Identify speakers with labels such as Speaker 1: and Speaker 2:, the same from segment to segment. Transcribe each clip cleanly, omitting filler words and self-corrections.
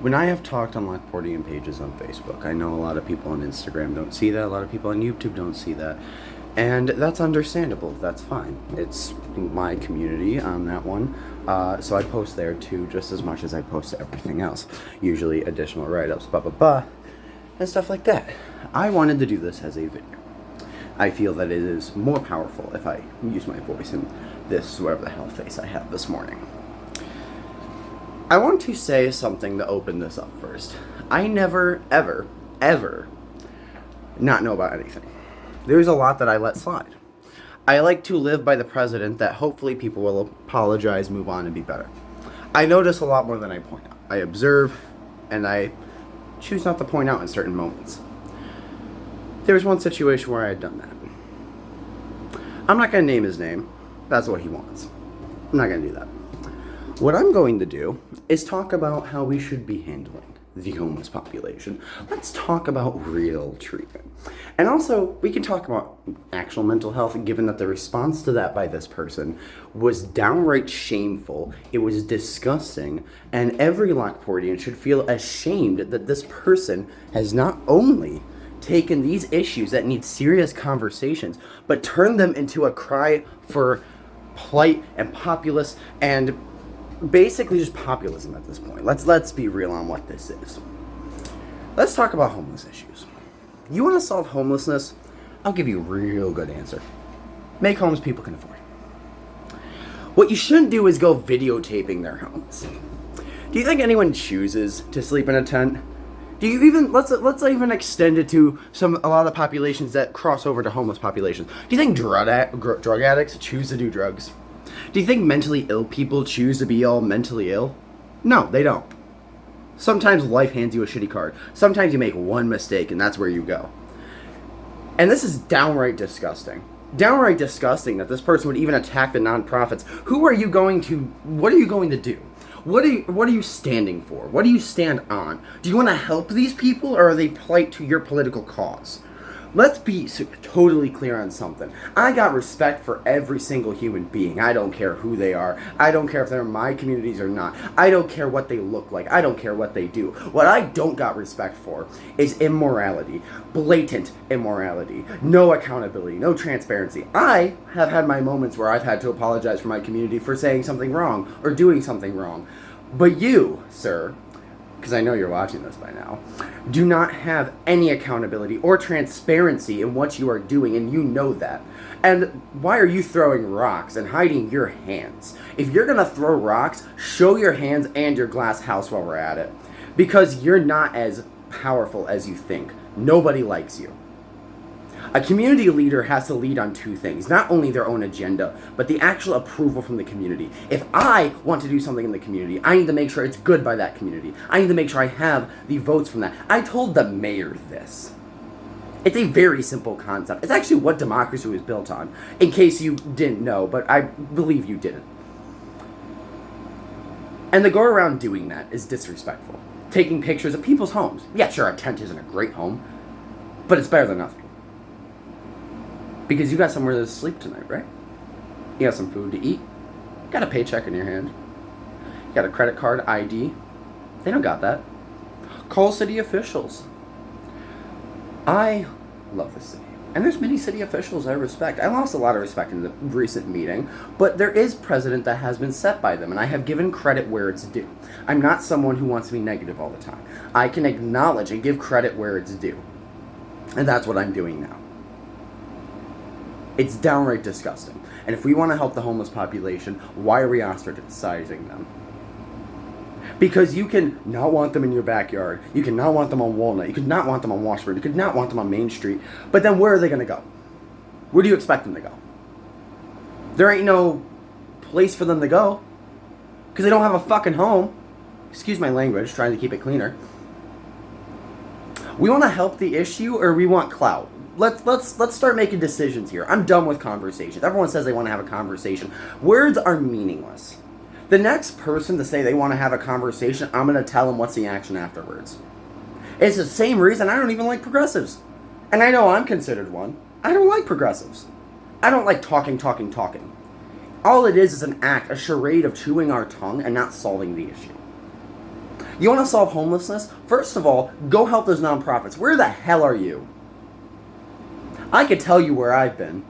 Speaker 1: When I have talked on Lockportian pages on Facebook, I know a lot of people on Instagram don't see that, a lot of people on YouTube don't see that. And that's understandable, that's fine. It's my community on that one. So I post there too, just as much as I post to everything else. Usually additional write-ups, and stuff like that. I wanted to do this as a video. I feel that it is more powerful if I use my voice in this, whatever the hell face I have this morning. I want to say something to open this up first. I never, ever, ever not know about anything. There's a lot that I let slide. I like to live by the precedent that hopefully people will apologize, move on, and be better. I notice a lot more than I point out. I observe, and I choose not to point out in certain moments. There was one situation where I had done that. I'm not going to name his name. That's what he wants. I'm not going to do that. What I'm going to do is talk about how we should be handling the homeless population. Let's talk about real treatment. And also, we can talk about actual mental health, given that the response to that by this person was downright shameful. It was disgusting, and every Lockportian should feel ashamed that this person has not only taken these issues that need serious conversations, but turned them into a cry for plight and populace and basically just populism at this point. Let's be real on what this is. Let's talk about homeless issues. You want to solve homelessness? I'll give you a real good answer. Make homes people can afford. What you shouldn't do is go videotaping their homes. Do you think anyone chooses to sleep in a tent? Do you even let's even extend it to a lot of the populations that cross over to homeless populations? Do you think drug addicts choose to do drugs? Do you think mentally ill people choose to be all mentally ill? No, they don't. Sometimes life hands you a shitty card. Sometimes you make one mistake and that's where you go. And this is downright disgusting. Downright disgusting that this person would even attack the nonprofits. What are you going to do? What are you standing for? What do you stand on? Do you want to help these people, or are they plight to your political cause? Let's be totally clear on something. I got respect for every single human being. I don't care who they are. I don't care if they're in my communities or not. I don't care what they look like. I don't care what they do. What I don't got respect for is immorality. Blatant immorality. No accountability. No transparency. I have had my moments where I've had to apologize for my community for saying something wrong or doing something wrong. But you, sir, because I know you're watching this by now, do not have any accountability or transparency in what you are doing, and you know that. And why are you throwing rocks and hiding your hands? If you're going to throw rocks, show your hands and your glass house while we're at it. Because you're not as powerful as you think. Nobody likes you. A community leader has to lead on two things, not only their own agenda, but the actual approval from the community. If I want to do something in the community, I need to make sure it's good by that community. I need to make sure I have the votes from that. I told the mayor this. It's a very simple concept. It's actually what democracy was built on, in case you didn't know, but I believe you didn't. And to go around doing that is disrespectful. Taking pictures of people's homes. Yeah, sure, a tent isn't a great home, but it's better than nothing. Because you got somewhere to sleep tonight, right? You got some food to eat. You got a paycheck in your hand. You got a credit card, ID. They don't got that. Call city officials. I love this city. And there's many city officials I respect. I lost a lot of respect in the recent meeting, but there is precedent that has been set by them, and I have given credit where it's due. I'm not someone who wants to be negative all the time. I can acknowledge and give credit where it's due. And that's what I'm doing now. It's downright disgusting. And if we want to help the homeless population, why are we ostracizing them? Because you can not want them in your backyard. You can not want them on Walnut. You could not want them on Washburn. You could not want them on Main Street. But then where are they going to go? Where do you expect them to go? There ain't no place for them to go. Because they don't have a fucking home. Excuse my language, trying to keep it cleaner. We want to help the issue, or we want clout? Let's start making decisions here. I'm done with conversations. Everyone says they want to have a conversation. Words are meaningless. The next person to say they want to have a conversation, I'm going to tell them what's the action afterwards. It's the same reason I don't even like progressives. And I know I'm considered one. I don't like progressives. I don't like talking. All it is an act, a charade of chewing our tongue and not solving the issue. You want to solve homelessness? First of all, go help those nonprofits. Where the hell are you? I could tell you where I've been.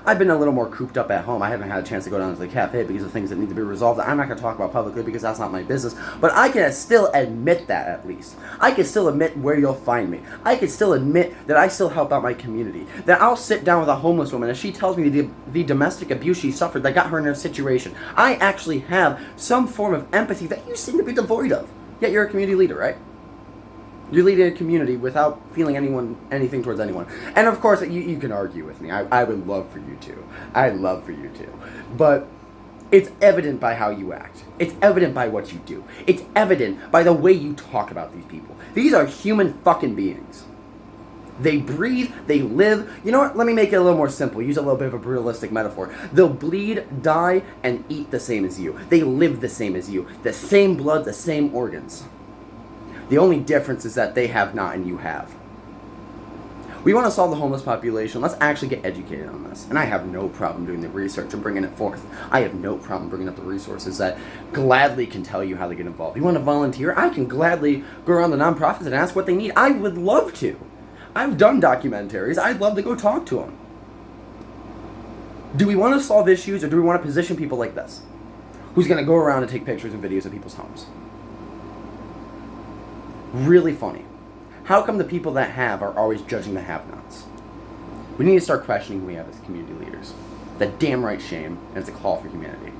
Speaker 1: I've been a little more cooped up at home. I haven't had a chance to go down to the cafe because of things that need to be resolved that I'm not going to talk about publicly because that's not my business. But I can still admit that, at least. I can still admit where you'll find me. I can still admit that I still help out my community. That I'll sit down with a homeless woman and she tells me the domestic abuse she suffered that got her in her situation. I actually have some form of empathy that you seem to be devoid of. Yet you're a community leader, right? You're leading a community without feeling anything towards anyone. And of course, you can argue with me. I would love for you to. I'd love for you to. But it's evident by how you act. It's evident by what you do. It's evident by the way you talk about these people. These are human fucking beings. They breathe, they live. You know what? Let me make it a little more simple. Use a little bit of a realistic metaphor. They'll bleed, die, and eat the same as you. They live the same as you. The same blood, the same organs. The only difference is that they have not and you have. We want to solve the homeless population. Let's actually get educated on this. And I have no problem doing the research and bringing it forth. I have no problem bringing up the resources that gladly can tell you how to get involved. You want to volunteer? I can gladly go around the nonprofits and ask what they need. I would love to. I've done documentaries. I'd love to go talk to them. Do we want to solve issues or do we want to position people like this? Who's going to go around and take pictures and videos of people's homes? Really funny. How come the people that have are always judging the have-nots? We need to start questioning who we have as community leaders. The damn right shame, and it's a call for humanity.